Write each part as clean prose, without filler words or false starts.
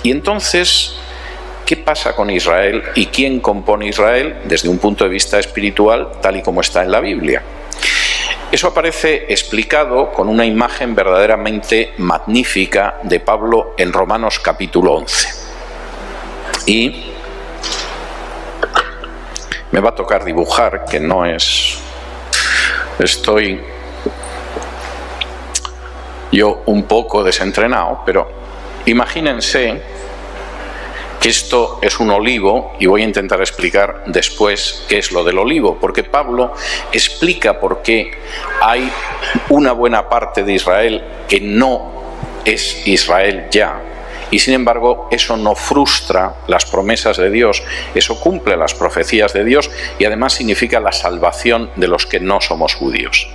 Y entonces, ¿qué pasa con Israel y quién compone Israel desde un punto de vista espiritual, tal y como está en la Biblia? Eso aparece explicado con una imagen verdaderamente magnífica de Pablo en Romanos capítulo 11. Y me va a tocar dibujar, que no es... Estoy yo un poco desentrenado, pero imagínense que esto es un olivo, y voy a intentar explicar después qué es lo del olivo, porque Pablo explica por qué hay una buena parte de Israel que no es Israel ya, y sin embargo eso no frustra las promesas de Dios, eso cumple las profecías de Dios y además significa la salvación de los que no somos judíos.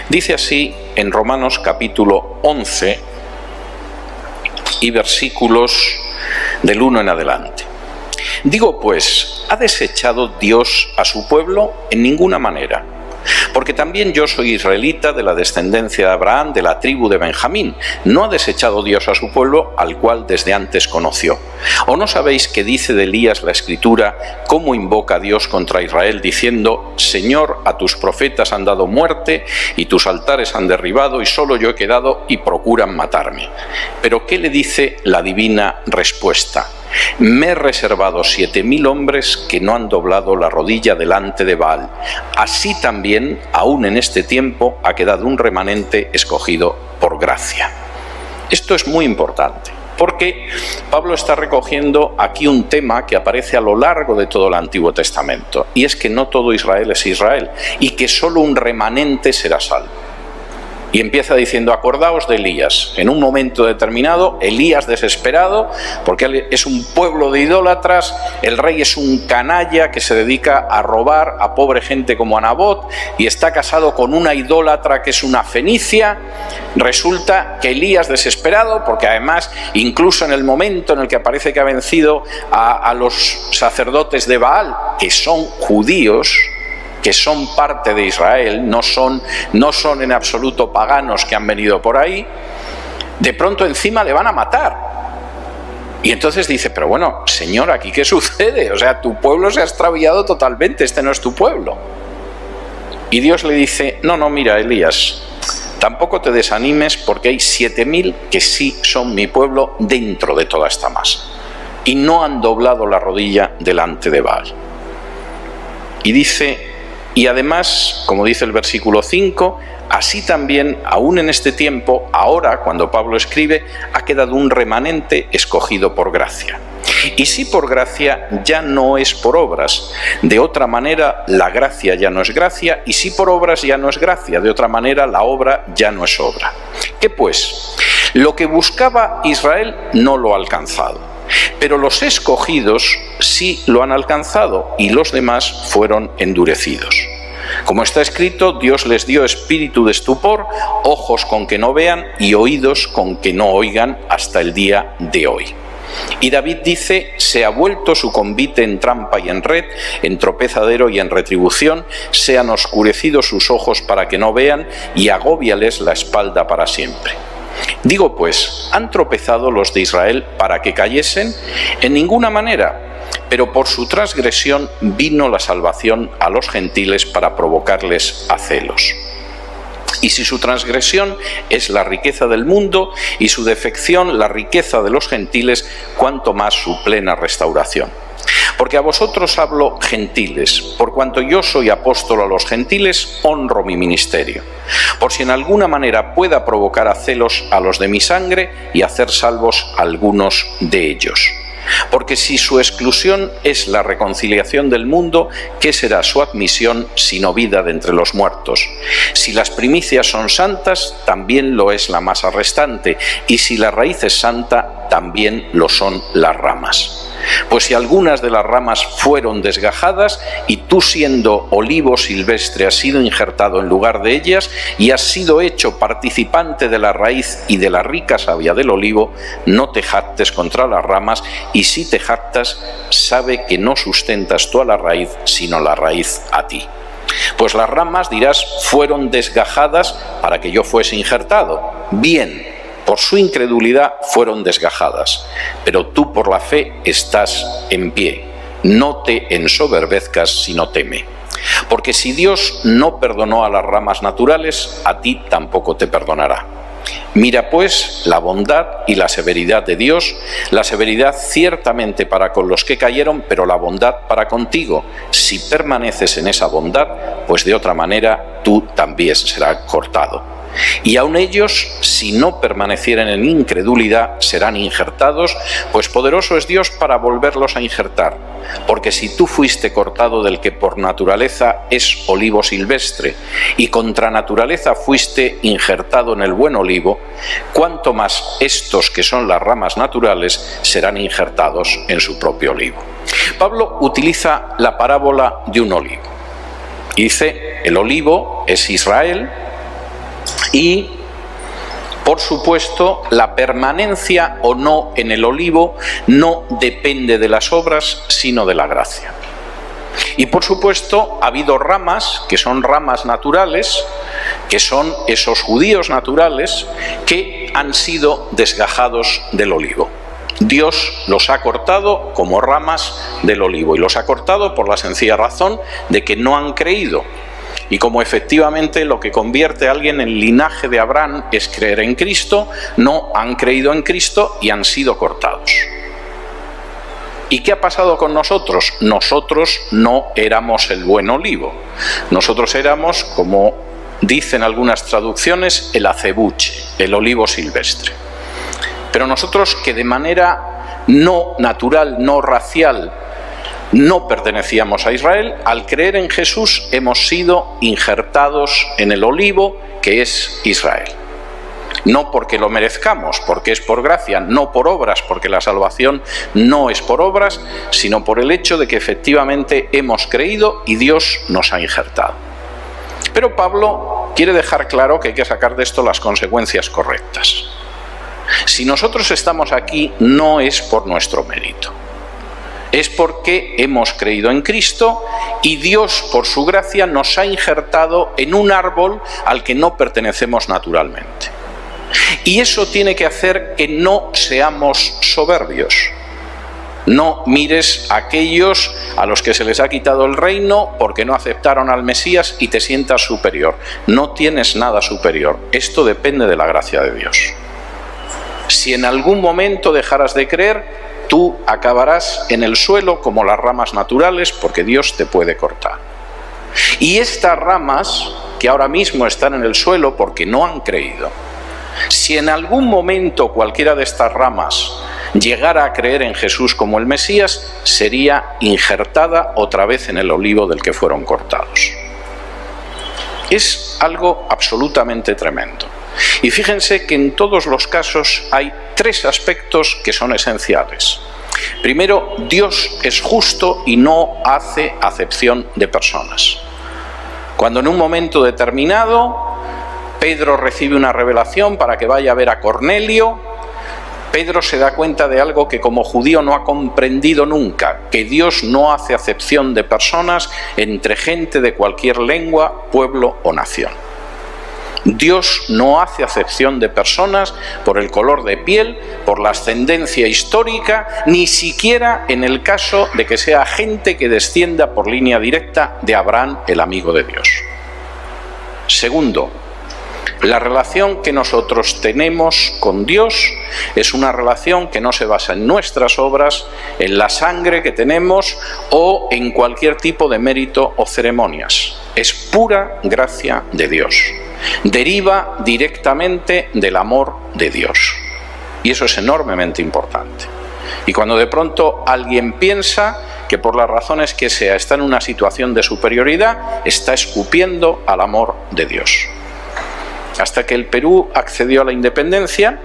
Dice así en Romanos capítulo 11 y versículos del 1 en adelante. Digo pues, ¿ha desechado Dios a su pueblo? En ninguna manera. Porque también yo soy israelita de la descendencia de Abraham, de la tribu de Benjamín. ¿No ha desechado Dios a su pueblo, al cual desde antes conoció? ¿O no sabéis que dice de Elías la Escritura cómo invoca a Dios contra Israel, diciendo: Señor, a tus profetas han dado muerte y tus altares han derribado y solo yo he quedado y procuran matarme? Pero ¿qué le dice la divina respuesta? Me he reservado 7,000 hombres que no han doblado la rodilla delante de Baal. Así también, aún en este tiempo, ha quedado un remanente escogido por gracia. Esto es muy importante, porque Pablo está recogiendo aquí un tema que aparece a lo largo de todo el Antiguo Testamento, y es que no todo Israel es Israel, y que solo un remanente será salvo. Y empieza diciendo: acordaos de Elías. En un momento determinado, Elías desesperado, porque es un pueblo de idólatras, el rey es un canalla que se dedica a robar a pobre gente como a Nabot, y está casado con una idólatra que es una fenicia. Resulta que Elías, desesperado, porque además incluso en el momento en el que aparece que ha vencido a los sacerdotes de Baal, que son judíos, que son parte de Israel, no son en absoluto paganos que han venido por ahí, de pronto encima le van a matar. Y entonces dice: pero bueno, Señor, ¿aquí qué sucede? O sea, tu pueblo se ha extraviado totalmente, este no es tu pueblo. Y Dios le dice: no, mira, Elías, tampoco te desanimes, porque hay 7,000 que sí son mi pueblo dentro de toda esta masa, y no han doblado la rodilla delante de Baal. Y dice: y además, como dice el versículo 5, así también, aún en este tiempo, ahora, cuando Pablo escribe, ha quedado un remanente escogido por gracia. Y si por gracia, ya no es por obras. De otra manera, la gracia ya no es gracia, y si por obras, ya no es gracia. De otra manera, la obra ya no es obra. ¿Qué pues? Lo que buscaba Israel no lo ha alcanzado, pero los escogidos sí lo han alcanzado, y los demás fueron endurecidos. Como está escrito, Dios les dio espíritu de estupor, ojos con que no vean y oídos con que no oigan, hasta el día de hoy. Y David dice: se ha vuelto su convite en trampa y en red, en tropezadero y en retribución, sean oscurecidos sus ojos para que no vean, y agóbiales la espalda para siempre. Digo pues, ¿han tropezado los de Israel para que cayesen? En ninguna manera, pero por su transgresión vino la salvación a los gentiles para provocarles a celos. Y si su transgresión es la riqueza del mundo y su defección la riqueza de los gentiles, cuánto más su plena restauración. Porque a vosotros hablo, gentiles, por cuanto yo soy apóstol a los gentiles, honro mi ministerio, por si en alguna manera pueda provocar a celos a los de mi sangre y hacer salvos a algunos de ellos. Porque si su exclusión es la reconciliación del mundo, ¿qué será su admisión sino vida de entre los muertos? Si las primicias son santas, también lo es la masa restante, y si la raíz es santa, también lo son las ramas. Pues si algunas de las ramas fueron desgajadas, y tú siendo olivo silvestre has sido injertado en lugar de ellas, y has sido hecho participante de la raíz y de la rica savia del olivo, no te jactes contra las ramas, y si te jactas, sabe que no sustentas tú a la raíz, sino la raíz a ti. Pues las ramas, dirás, fueron desgajadas para que yo fuese injertado. Bien, Por su incredulidad fueron desgajadas, pero tú por la fe estás en pie. No te ensoberbezcas, sino teme. Porque si Dios no perdonó a las ramas naturales, a ti tampoco te perdonará. Mira pues la bondad y la severidad de Dios, la severidad ciertamente para con los que cayeron, pero la bondad para contigo. Si permaneces en esa bondad, pues de otra manera tú también serás cortado. Y aun ellos, si no permanecieren en incredulidad, serán injertados, pues poderoso es Dios para volverlos a injertar. Porque si tú fuiste cortado del que por naturaleza es olivo silvestre, y contra naturaleza fuiste injertado en el buen olivo, cuánto más estos que son las ramas naturales serán injertados en su propio olivo. Pablo utiliza la parábola de un olivo. Y dice, el olivo es Israel, y, por supuesto, la permanencia o no en el olivo no depende de las obras, sino de la gracia. Y, por supuesto, ha habido ramas, que son ramas naturales, que son esos judíos naturales, que han sido desgajados del olivo. Dios los ha cortado como ramas del olivo, y los ha cortado por la sencilla razón de que no han creído. Y como efectivamente lo que convierte a alguien en linaje de Abraham es creer en Cristo, no han creído en Cristo y han sido cortados. ¿Y qué ha pasado con nosotros? Nosotros no éramos el buen olivo. Nosotros éramos, como dicen algunas traducciones, el acebuche, el olivo silvestre. Pero nosotros, que de manera no natural, no racial, no pertenecíamos a Israel, al creer en Jesús hemos sido injertados en el olivo que es Israel. No porque lo merezcamos, porque es por gracia, no por obras, porque la salvación no es por obras, sino por el hecho de que efectivamente hemos creído y Dios nos ha injertado. Pero Pablo quiere dejar claro que hay que sacar de esto las consecuencias correctas. Si nosotros estamos aquí, no es por nuestro mérito. Es porque hemos creído en Cristo y Dios, por su gracia, nos ha injertado en un árbol al que no pertenecemos naturalmente. Y eso tiene que hacer que no seamos soberbios. No mires a aquellos a los que se les ha quitado el reino porque no aceptaron al Mesías y te sientas superior. No tienes nada superior. Esto depende de la gracia de Dios. Si en algún momento dejaras de creer, tú acabarás en el suelo como las ramas naturales, porque Dios te puede cortar. Y estas ramas, que ahora mismo están en el suelo porque no han creído, si en algún momento cualquiera de estas ramas llegara a creer en Jesús como el Mesías, sería injertada otra vez en el olivo del que fueron cortados. Es algo absolutamente tremendo. Y fíjense que en todos los casos hay tres aspectos que son esenciales. Primero, Dios es justo y no hace acepción de personas. Cuando en un momento determinado Pedro recibe una revelación para que vaya a ver a Cornelio, Pedro se da cuenta de algo que como judío no ha comprendido nunca, que Dios no hace acepción de personas entre gente de cualquier lengua, pueblo o nación. Dios no hace acepción de personas por el color de piel, por la ascendencia histórica, ni siquiera en el caso de que sea gente que descienda por línea directa de Abraham, el amigo de Dios. Segundo, la relación que nosotros tenemos con Dios es una relación que no se basa en nuestras obras, en la sangre que tenemos o en cualquier tipo de mérito o ceremonias. Es pura gracia de Dios. Deriva directamente del amor de Dios. Y eso es enormemente importante. Y cuando de pronto alguien piensa que por las razones que sea está en una situación de superioridad, está escupiendo al amor de Dios. Hasta que el Perú accedió a la independencia,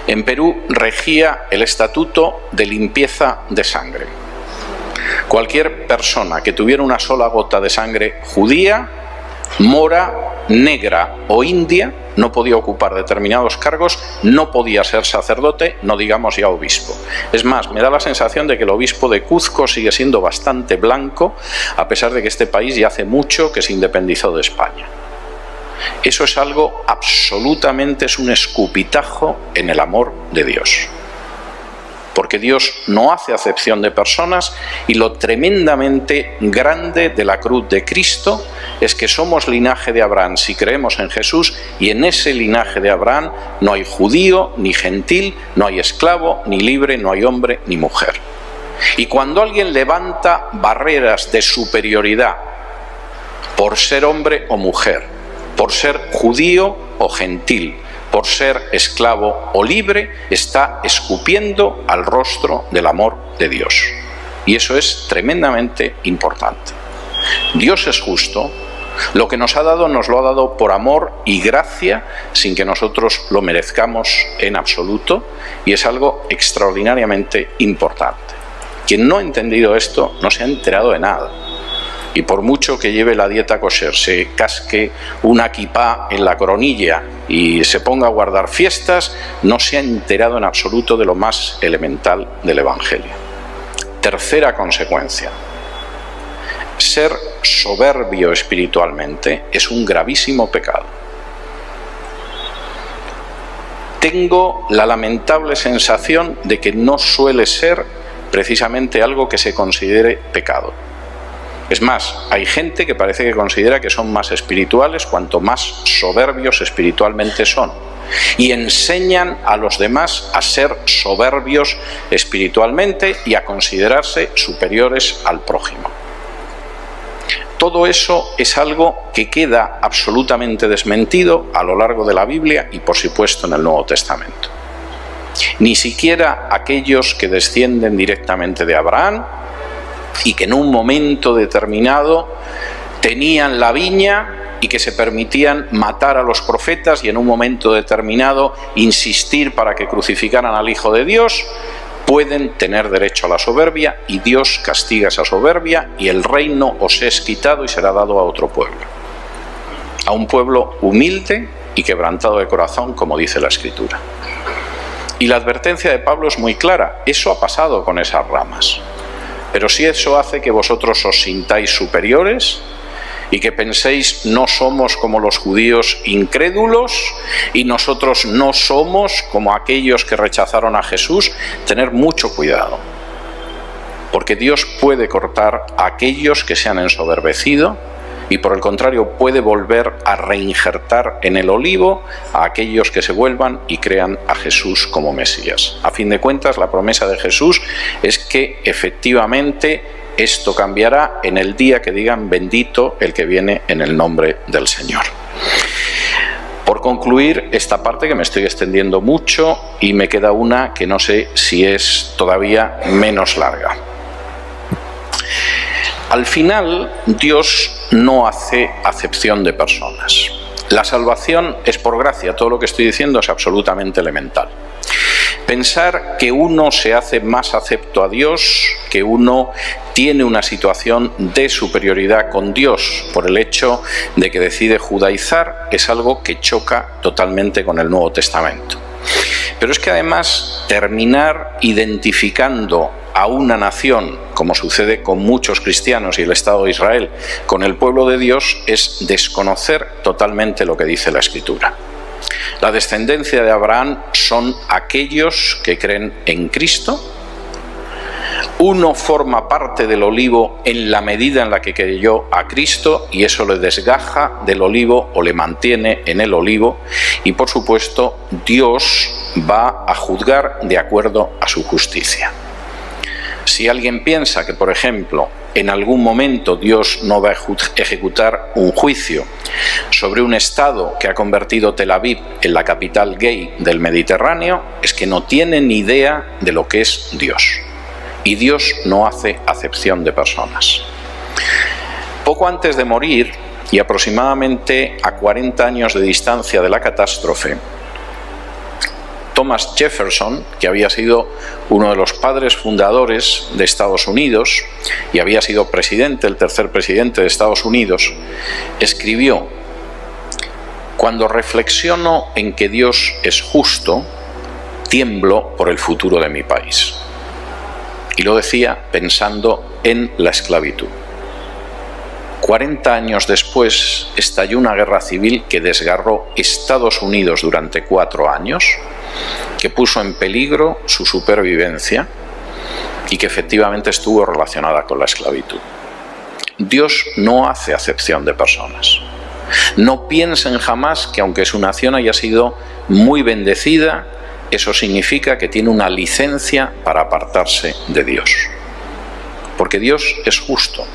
en Perú regía el estatuto de limpieza de sangre. Cualquier persona que tuviera una sola gota de sangre judía, mora, negra o india no podía ocupar determinados cargos, no podía ser sacerdote, no digamos ya obispo. Es más, me da la sensación de que el obispo de Cuzco sigue siendo bastante blanco, a pesar de que este país ya hace mucho que se independizó de España. eso es algo absolutamente, es un escupitajo en el amor de Dios. Porque Dios no hace acepción de personas, y lo tremendamente grande de la cruz de Cristo es que somos linaje de Abraham si creemos en Jesús, y en ese linaje de Abraham no hay judío ni gentil, no hay esclavo ni libre, no hay hombre ni mujer. Y cuando alguien levanta barreras de superioridad por ser hombre o mujer, por ser judío o gentil, por ser esclavo o libre, está escupiendo al rostro del amor de Dios. Y eso es tremendamente importante. Dios es justo. Lo que nos ha dado, nos lo ha dado por amor y gracia, sin que nosotros lo merezcamos en absoluto, y es algo extraordinariamente importante. Quien no ha entendido esto no se ha enterado de nada. Y por mucho que lleve la dieta kosher, se casque una kipá en la coronilla y se ponga a guardar fiestas, no se ha enterado en absoluto de lo más elemental del Evangelio. Tercera consecuencia: ser soberbio espiritualmente es un gravísimo pecado. Tengo la lamentable sensación de que no suele ser precisamente algo que se considere pecado. Es más, hay gente que parece que considera que son más espirituales cuanto más soberbios espiritualmente son, y enseñan a los demás a ser soberbios espiritualmente y a considerarse superiores al prójimo. Todo eso es algo que queda absolutamente desmentido a lo largo de la Biblia y, por supuesto, en el Nuevo Testamento. Ni siquiera aquellos que descienden directamente de Abraham y que en un momento determinado tenían la viña y que se permitían matar a los profetas y en un momento determinado insistir para que crucificaran al Hijo de Dios, pueden tener derecho a la soberbia, y Dios castiga esa soberbia, y el reino os es quitado y será dado a otro pueblo, a un pueblo humilde y quebrantado de corazón, como dice la Escritura. Y la advertencia de Pablo es muy clara: eso ha pasado con esas ramas. Pero si eso hace que vosotros os sintáis superiores y que penséis no somos como los judíos incrédulos y nosotros no somos como aquellos que rechazaron a Jesús, tener mucho cuidado. Porque Dios puede cortar a aquellos que se han ensoberbecido y por el contrario puede volver a reinjertar en el olivo a aquellos que se vuelvan y crean a Jesús como Mesías. A fin de cuentas, la promesa de Jesús es que efectivamente esto cambiará en el día que digan: bendito el que viene en el nombre del Señor. Por concluir esta parte, que me estoy extendiendo mucho, y me queda una que no sé si es todavía menos larga. Al final, Dios no hace acepción de personas. La salvación es por gracia. Todo lo que estoy diciendo es absolutamente elemental. Pensar que uno se hace más acepto a Dios, que uno tiene una situación de superioridad con Dios por el hecho de que decide judaizar, es algo que choca totalmente con el Nuevo Testamento. Pero es que además terminar identificando a una nación, como sucede con muchos cristianos y el Estado de Israel, con el pueblo de Dios, es desconocer totalmente lo que dice la Escritura. La descendencia de Abraham son aquellos que creen en Cristo. Uno forma parte del olivo en la medida en la que creyó a Cristo, y eso le desgaja del olivo o le mantiene en el olivo, y por supuesto Dios va a juzgar de acuerdo a su justicia. Si alguien piensa que, por ejemplo, en algún momento Dios no va a ejecutar un juicio sobre un estado que ha convertido Tel Aviv en la capital gay del Mediterráneo, es que no tiene ni idea de lo que es Dios. Y Dios no hace acepción de personas. Poco antes de morir, y aproximadamente a 40 años de distancia de la catástrofe, Thomas Jefferson, que había sido uno de los padres fundadores de Estados Unidos y había sido presidente, el tercer presidente de Estados Unidos, escribió: cuando reflexiono en que Dios es justo, tiemblo por el futuro de mi país. Y lo decía pensando en la esclavitud. 40 años después estalló una guerra civil que desgarró Estados Unidos durante 4 años, que puso en peligro su supervivencia y que efectivamente estuvo relacionada con la esclavitud. Dios no hace acepción de personas. No piensen jamás que aunque su nación haya sido muy bendecida, eso significa que tiene una licencia para apartarse de Dios. Porque Dios es justo.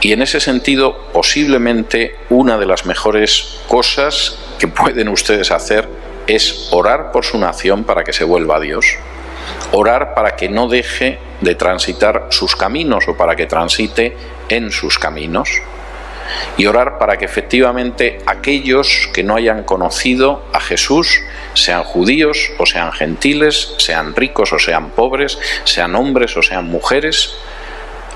Y en ese sentido, posiblemente una de las mejores cosas que pueden ustedes hacer es orar por su nación para que se vuelva a Dios. Orar para que no deje de transitar sus caminos o para que transite en sus caminos. Y orar para que efectivamente aquellos que no hayan conocido a Jesús, sean judíos o sean gentiles, sean ricos o sean pobres, sean hombres o sean mujeres,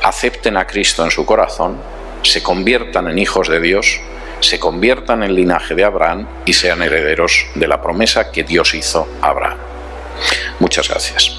acepten a Cristo en su corazón, se conviertan en hijos de Dios, se conviertan en linaje de Abraham y sean herederos de la promesa que Dios hizo a Abraham. Muchas gracias.